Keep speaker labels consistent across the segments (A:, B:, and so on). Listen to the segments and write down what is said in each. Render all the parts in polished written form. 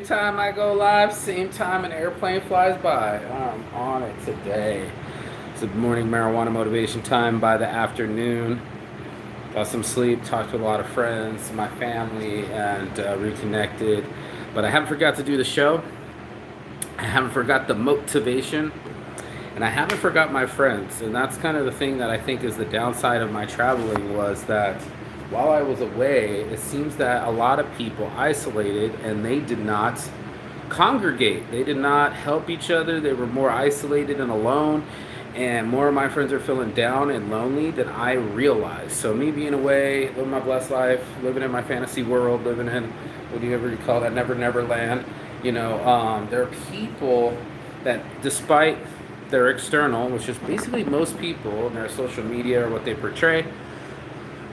A: Time I go live, same time an airplane flies by. I'm on it today. It's the morning marijuana motivation time by the afternoon. Got some sleep, talked to a lot of friends, my family, and reconnected. But I haven't forgot to do the show. I haven't forgot the motivation. And I haven't forgot my friends. And that's kind of the thing that I think is the downside of my traveling was that while I was away, it seems that a lot of people isolated and they did not congregate. They did not help each other. They were more isolated and alone. And more of my friends are feeling down and lonely than I realized. So me being away, living my blessed life, living in my fantasy world, living in, what do you ever call that, never land. There are people that despite their external, which is basically most people in their social media or what they portray,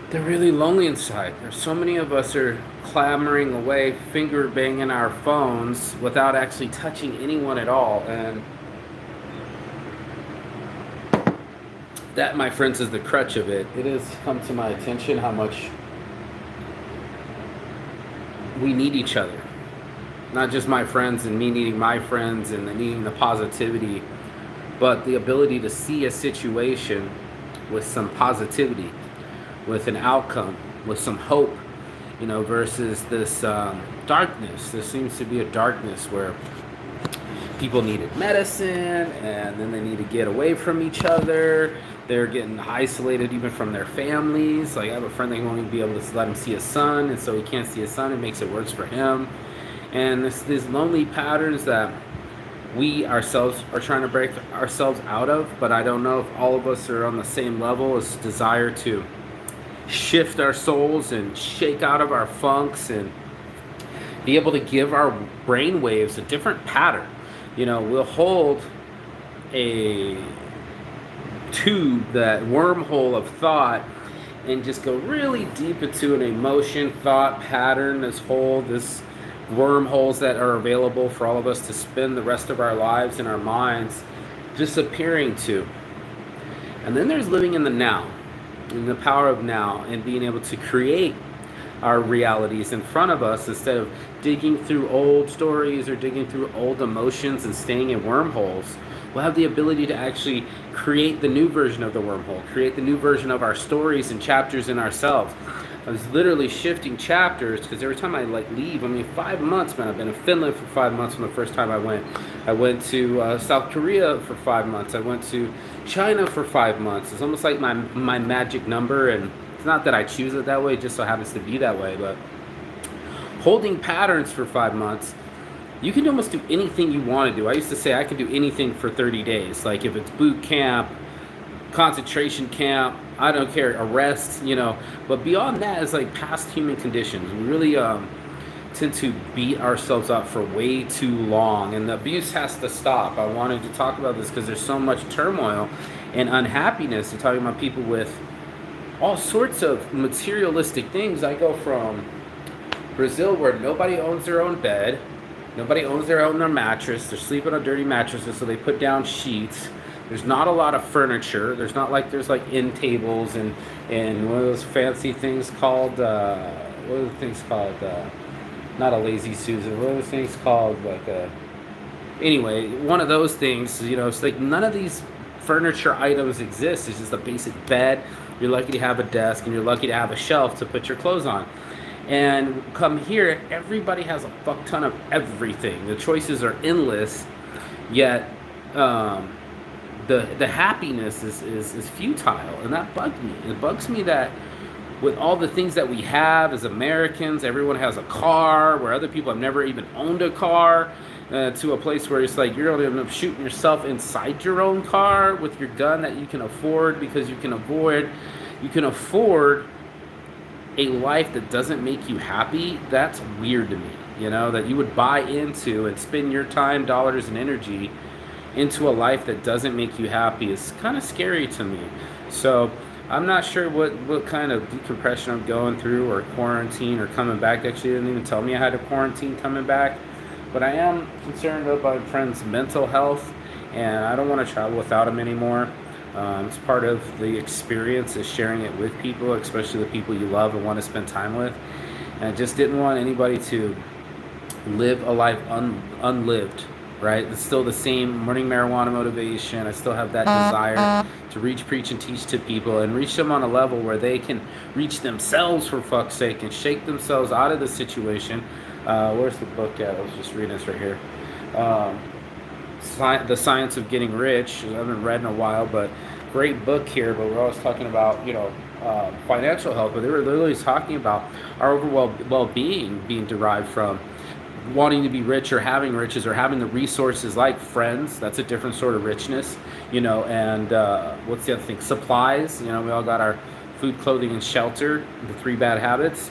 A: they're really lonely inside. There's so many of us are clamoring away, finger banging our phones without actually touching anyone at all. And that, my friends, is the crutch of it. It has come to my attention how much we need each other. Not just my friends and me needing my friends and needing the positivity, but the ability to see a situation with some positivity, with an outcome, with some hope, versus this darkness. There seems to be a darkness where people needed medicine and then they need to get away from each other. They're getting isolated even from their families. Like I have a friend that won't even be able to let him see his son, and so he can't see his son. It makes it worse for him. And these lonely patterns that we ourselves are trying to break ourselves out of, but I don't know if all of us are on the same level as desire to shift our souls and shake out of our funks and be able to give our brain waves a different pattern. We'll hold a tube, that wormhole of thought, and just go really deep into an emotion, thought pattern, this wormholes that are available for all of us to spend the rest of our lives in our minds disappearing to. And then there's living in the now, in the power of now, and being able to create our realities in front of us instead of digging through old stories or digging through old emotions and staying in wormholes. We'll have the ability to actually create the new version of the wormhole, create the new version of our stories and chapters in ourselves. I was literally shifting chapters because every time I leave, 5 months, man. I've been in Finland for 5 months from the first time I went. I went to South Korea for 5 months. I went to China for 5 months. It's almost like my magic number, and it's not that I choose it that way, it just so happens to be that way. But holding patterns for 5 months, you can almost do anything you want to do. I used to say I could do anything for 30 days. Like if it's boot camp, concentration camp, I don't care, arrest, but beyond that is like past human conditions. We really tend to beat ourselves up for way too long, and the abuse has to stop. I wanted to talk about this because there's so much turmoil and unhappiness. You're talking about people with all sorts of materialistic things. I go from Brazil where nobody owns their own bed, nobody owns their mattress, they're sleeping on dirty mattresses, so they put down sheets. There's not a lot of furniture. There's like end tables and one of those fancy things called what are the things called? Not a lazy Susan. What are the things called? Anyway, one of those things. It's like none of these furniture items exist. It's just a basic bed. You're lucky to have a desk, and you're lucky to have a shelf to put your clothes on. And come here, everybody has a fuck ton of everything. The choices are endless, yet. The happiness is futile, and that bugged me. It bugs me that with all the things that we have as Americans, everyone has a car, where other people have never even owned a car, to a place where it's like you're going to end up shooting yourself inside your own car with your gun that you can afford because you can afford a life that doesn't make you happy. That's weird to me, that you would buy into and spend your time, dollars, and energy into a life that doesn't make you happy is kind of scary to me. So I'm not sure what kind of decompression I'm going through, or quarantine, or coming back. Actually, they didn't even tell me I had a quarantine coming back. But I am concerned about my friend's mental health, and I don't want to travel without him anymore. It's part of the experience is sharing it with people, especially the people you love and want to spend time with. And I just didn't want anybody to live a life unlived, right? It's still the same morning marijuana motivation. I still have that desire to reach, preach, and teach to people and reach them on a level where they can reach themselves, for fuck's sake, and shake themselves out of the situation. Where's the book at? I was just reading this right here. Um, the Science of Getting Rich. I haven't read in a while, but great book here. But we're always talking about, financial health, but they were literally talking about our overall well-being being derived from wanting to be rich or having riches or having the resources like friends. That's a different sort of richness, and what's the other thing? Supplies. We all got our food, clothing, and shelter, the 3 bad habits.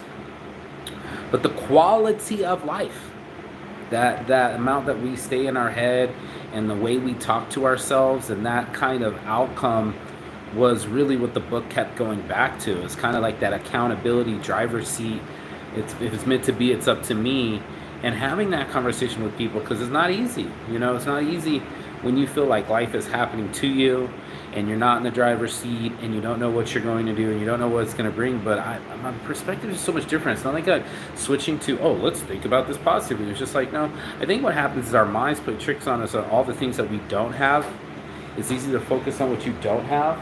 A: But the quality of life, that amount that we stay in our head and the way we talk to ourselves, and that kind of outcome was really what the book kept going back to. It's kind of like that accountability driver's seat. If it's meant to be, it's up to me. And having that conversation with people, because it's not easy. It's not easy when you feel like life is happening to you and you're not in the driver's seat and you don't know what you're going to do and you don't know what it's going to bring. But my perspective is so much different. It's not like switching to, let's think about this positively. It's just like, no, I think what happens is our minds play tricks on us on all the things that we don't have. It's easy to focus on what you don't have.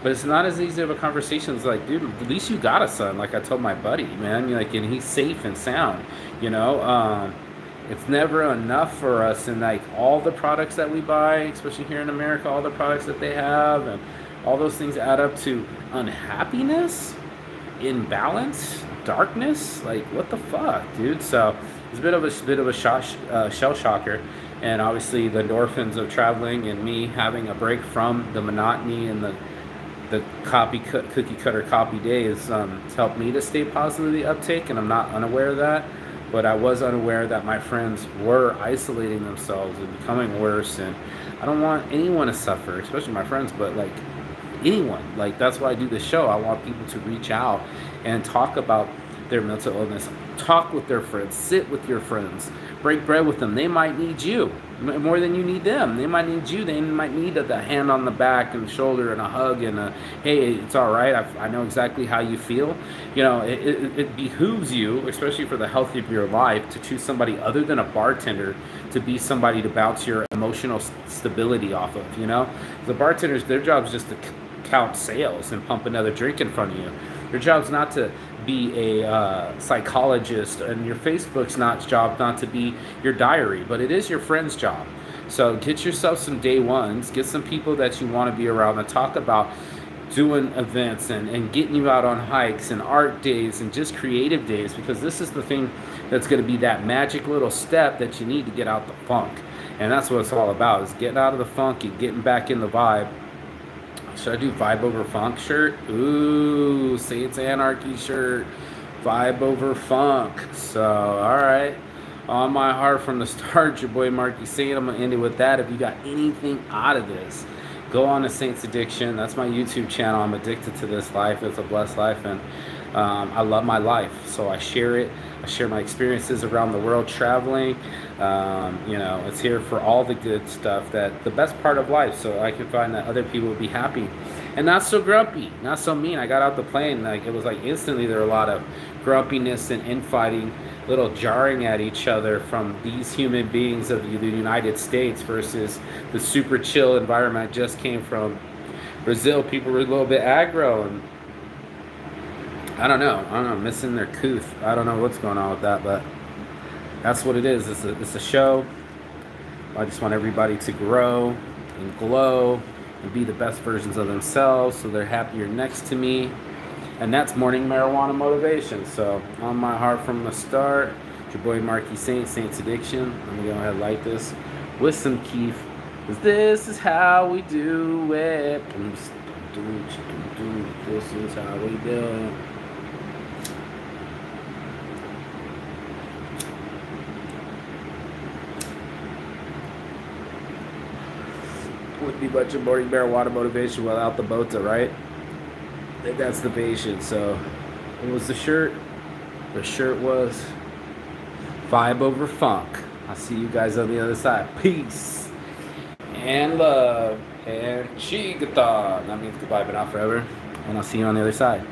A: But it's not as easy of a conversation. It's like, dude, at least you got a son. Like I told my buddy, man, and he's safe and sound. It's never enough for us. And like all the products that we buy, especially here in America, all the products that they have, and all those things add up to unhappiness, imbalance, darkness. Like what the fuck, dude? So it's a bit of a shell shocker. And obviously the endorphins of traveling and me having a break from the monotony and the cookie cutter copy days it's helped me to stay positively uptake, and I'm not unaware of that, but I was unaware that my friends were isolating themselves and becoming worse, and I don't want anyone to suffer, especially my friends, but like anyone. Like that's why I do this show. I want people to reach out and talk about their mental illness, talk with their friends, sit with your friends, break bread with them. They might need you more than you need them. They might need you. They might need the hand on the back and the shoulder and a hug and a, hey, it's all right. I know exactly how you feel. It behooves you, especially for the health of your life, to choose somebody other than a bartender to be somebody to bounce your emotional stability off of. The bartenders, their job is just to count sales and pump another drink in front of you. Your job's not to be a psychologist, and your Facebook's job not to be your diary, but it is your friend's job. So get yourself some day ones, get some people that you want to be around and talk about doing events and getting you out on hikes and art days and just creative days, because this is the thing that's going to be that magic little step that you need to get out the funk. And that's what it's all about, is getting out of the funk and getting back in the vibe. Should I do Vibe Over Funk shirt? Ooh, Saints Anarchy shirt. Vibe Over Funk. So, alright. On my heart from the start, your boy Marky Saint. I'm going to end it with that. If you got anything out of this, go on to Saints Addiction. That's my YouTube channel. I'm addicted to this life. It's a blessed life, and I love my life. So I share it. I share my experiences around the world traveling. It's here for all the good stuff, that the best part of life, so I can find that other people would be happy and not so grumpy, not so mean. I got out the plane, like it was like instantly there were a lot of grumpiness and infighting, little jarring at each other from these human beings of the United States versus the super chill environment I just came from. Brazil, people were a little bit aggro, and I don't know, missing their couth. I don't know what's going on with that, but that's what it is. It's a show. I just want everybody to grow and glow and be the best versions of themselves, so they're happier next to me. And that's morning marijuana motivation. So on my heart from the start, it's your boy Marky Saint, Saints Addiction. I'm gonna go ahead and light this with some Keef, because this is how we do it. This is how we do it. Would be much of morning marijuana motivation without the bota, right? I think that's the patient. So, what was the shirt? The shirt was Vibe Over Funk. I'll see you guys on the other side. Peace and love and chigata. That means goodbye, but not forever. And I'll see you on the other side.